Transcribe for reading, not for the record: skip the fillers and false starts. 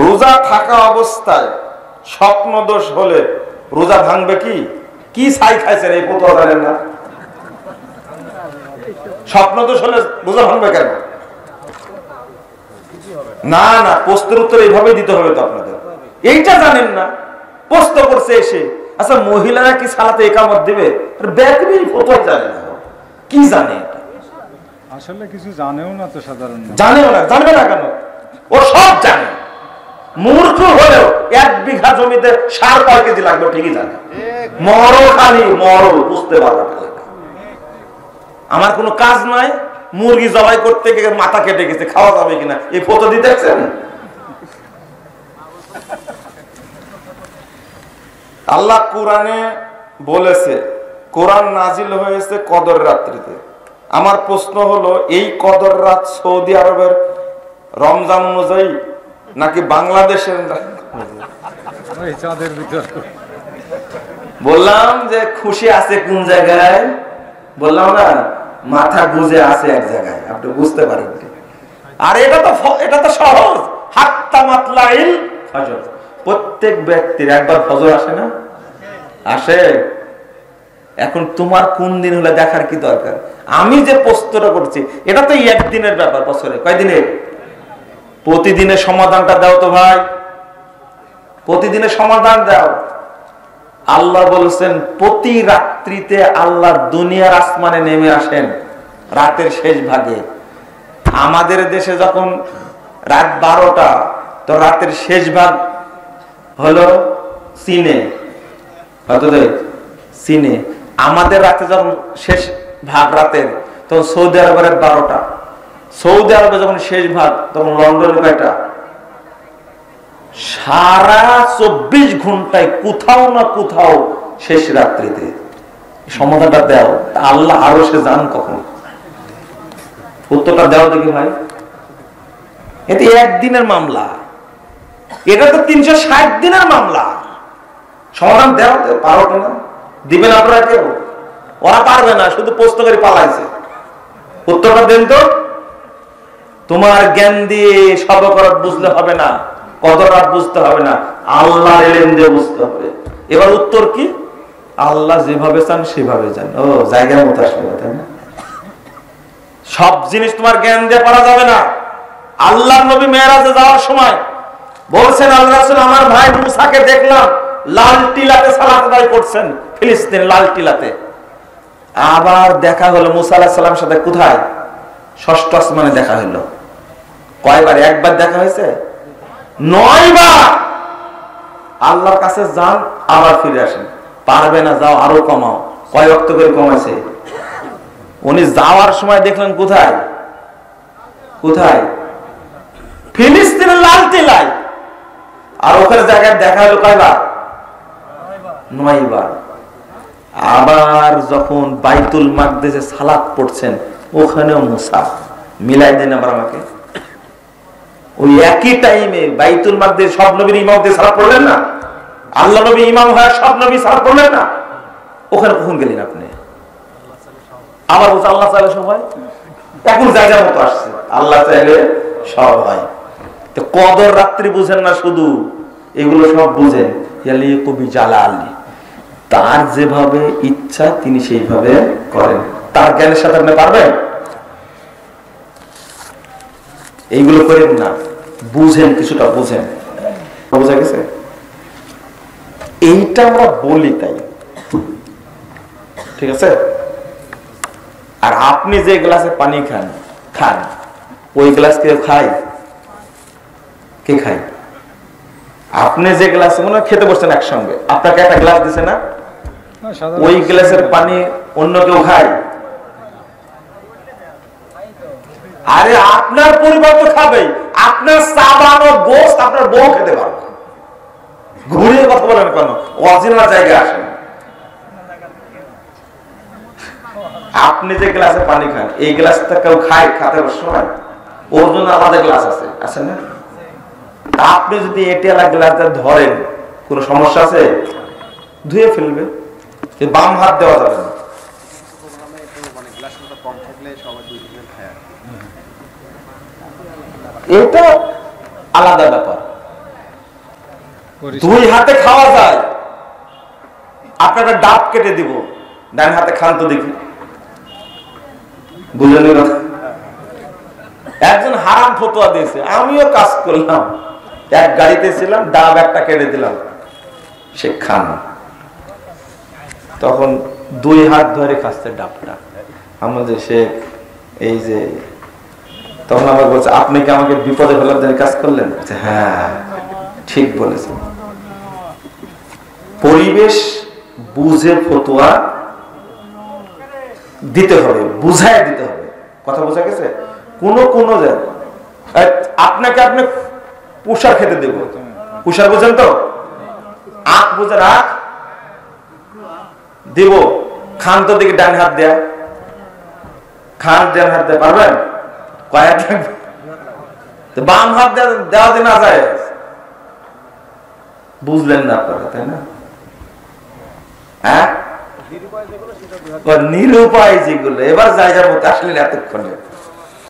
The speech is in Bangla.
রোজা থাকা অবস্থায় স্বপ্ন দোষ হলে রোজা ভাঙবে কি? কি ছাই খাইছেন এই ফতোয়া জানেন না? স্বপ্ন দোষ হলে রোজা ভাঙবে কেন? না না, প্রশ্নের উত্তর এইভাবে দিতে হবে তো আপনাদের। এইটা জানেন না, প্রশ্ন করছে এসে। আচ্ছা, মহিলারা কি সালাতে একামত দিবে? ব্যাকবি ফতোয়া জানে না, কি জানে? আসলে কিছু জানেও না তো, সাধারণ জানেও না। জানবে না কেন? ও সব জানে। মূর্খ হলেও 1 বিঘা জমিতে সার কয় কেজি লাগবে ঠিকই জানে। মরো খালি মরো, বুঝতে পারবে না। আমার কোনো কাজ নাই, মুরগি জবাই করতে গিয়ে মাথা কেটে গেছে, খাওয়া যাবে কিনা এই ফটো দিতে দেখছেন? আল্লাহ কোরআনে বলেছে, কোরআন নাজিল হয়েছে কদর রাত্রিতে। আমার প্রশ্ন হলো, এই কদর রাত সৌদি আরবের রমজান অনুযায়ী নাকি বাংলাদেশের? বললাম যে খুশি আছে কোন জায়গায়? বললাম না, মাথা গুজে আছে এক জায়গায়, আপনি বুঝতে পারেন। আর এটা তো সহজ। হাত্তা মাতলাইল ফজর, প্রত্যেক ব্যক্তির একবার ফজর আসে না? আসে। এখন তোমার কোন দিন হলে দেখার কি দরকার? আমি যে প্রশ্নটা করছি এটা তো একদিনের ব্যাপার, বছরে কয়দিনের? প্রতিদিনের সমাধানটা দাও তো ভাই, প্রতিদিনের সমাধান দাও। আল্লাহ বলেছেন প্রতি রাত্রিতে আল্লাহ দুনিয়ার আসমানে নেমে আসেন রাতের শেষ ভাগে। আমাদের দেশে যখন রাত 12টা, তো রাতের শেষ ভাগ হলো চীনে, চীনে। আমাদের রাতে যখন শেষ ভাগ রাতের, তখন সৌদি আরবের 12টা। সৌদি আরবে যখন শেষ ভাগ, তখন লন্ডনের কয়টা? সারা 24 ঘন্টায় কোথাও না কোথাও শেষ রাত্রিতে। সমাধানটা দাও। আল্লাহ আরো সে যান কখন? উত্তরটা দেওয়া দেখি ভাই। এতে একদিনের মামলা, এটা তো 360 দিনের মামলা। সমাধান দেওয়া পারো কিনা? দিবেন আপনারা কেউ? ওরা পারবে না, শুধু প্রশ্নকারী পালাইছে। উত্তরটা দেন তো। তোমার জ্ঞান দিয়ে সব করাত বুঝলে হবে না, কদর রাত বুঝতে হবে না, আল্লাহর ইলম দিয়ে বুঝতে হবে। এবার উত্তর কি? আল্লাহ যেভাবে চান সেভাবে চান। ও জায়গার মতো আসবে, তাই না? সব জিনিস তোমার জ্ঞান দিয়ে পারা যাবে না। আল্লাহর নবী মেরাজে যাওয়ার সময় বলছেন, আল্লাহ রাসূল আমার ভাই মুসাকে দেখলাম লাল টিলাতে সালাত আদায় করছেন, ফিলিস্তিন লাল টিলাতে। আবার দেখা হলো মুসা আলাইহিস সালামের সাথে কোথায়? 6ষ্ঠ আসমানে দেখা হলো। কয়বার? একবার দেখা হয়েছে? 9 বার। আল্লাহর কাছে যান, আবার ফিরে আসেন। পারবে না, যাও আরো কমাও। কয় ওয়াক্ত করে কমাইছে? উনি যাওয়ার সময় দেখলেন কোথায়? কোথায়? ফিলিস্তিনের লাল টিলায়। আর ওখানে জায়গায় দেখা হলো কয়বার? 9 বার। আবার যখন বাইতুল মাকদিসে সালাত পড়ছেন, ওখানেও মুসা। মিলাই দেন আবার আমাকে। ওই একই টাইমে বাইতুল মাকদিস সব নবীর ইমামতে সালাত পড়লেন না? আল্লাহ নবী ইমাম হয়, সব নবী সালাত পড়লেন না? ওখানে কখন গেলেন আপনি? আবার বলছে আল্লাহ চাইলে সব হয়। এখন জায়গার মতো আসছে, আল্লাহ চাইলে সব হয়। তো কদর রাত্রি বুঝেন না শুধু, এগুলো সব বুঝেন। কবি জালালি, তার যেভাবে ইচ্ছা তিনি সেইভাবে করেন। তার জ্ঞানের সাথে আপনি পারবেন? এইগুলো করেন না, বুঝেন, কিছুটা বুঝেন। বোঝা গেছে? এইটা আমরা বলি তাই, ঠিক আছে? আর আপনি যে গ্লাসে পানি খান, ওই গ্লাস কেউ খায়? কে খায়? আপনি যে গ্লাস মনে খেতে বসছেন একসঙ্গে, আপনাকে একটা গ্লাস দিছে না? ওই গ্লাসের পানি অন্য কেউ খায়? আরে আপনার পরিবার তো খাবে। আপনার সাবান ও গোশত আপনার বউ খেতে পারবে। ঘুরিয়ে কথা বলেন কেন? অরিজিনাল জায়গায় আসেন। আপনি যে গ্লাসে পানি খান, এই গ্লাসটা কেউ খায়? খাতে সময় ওর জন্য আলাদা গ্লাস আছে, আছে না? আপনি যদি এটিয়ালা গ্লাসটা ধরেন, কোনো সমস্যা আছে? ধুয়ে ফেলবে। বাম হাত দেওয়া যাবে না। এটা আলাদা ব্যাপার। দুই হাতে খাওয়া যায়, আপনারা ডাব কেটে দিব, ডান হাতে খান তো দেখি, বুঝলেন কথা? একজন হারাম ফতোয়া দিয়েছে, আমিও কাজ করলাম, এক গাড়িতে ছিলাম, ডাব একটা কেটে দিলাম, সে খান। তখন দুই হাত ধরে খাচ্ছে ডাবটা। আমাদের সে এই যে তখন আমার বলছে, আপনি কি আমাকে বিপদে ফেলার জন্য কাজ করলেন? হ্যাঁ ঠিক বলেছেন। পরিবেশ বুঝে ফতোয়া দিতে হবে, বুঝায় দিতে হবে। কথা বোঝা গেছে? কোন আপনাকে আপনি পুষার খেতে দেব, পুষার বোঝেন তো? আখ বোঝেন? আখ দিব, খান তো দেখি, ডান হাত দেয়া খান, ডান হাত দেয়া পারবেন? কয়েক বাম হাত দেওয়া দিন না যায়, বুঝলেন না আপনারা, তাই না? হ্যাঁ, নিরুপায় যেগুলো, এবার জায়গার মধ্যে আসলেন এতক্ষণে।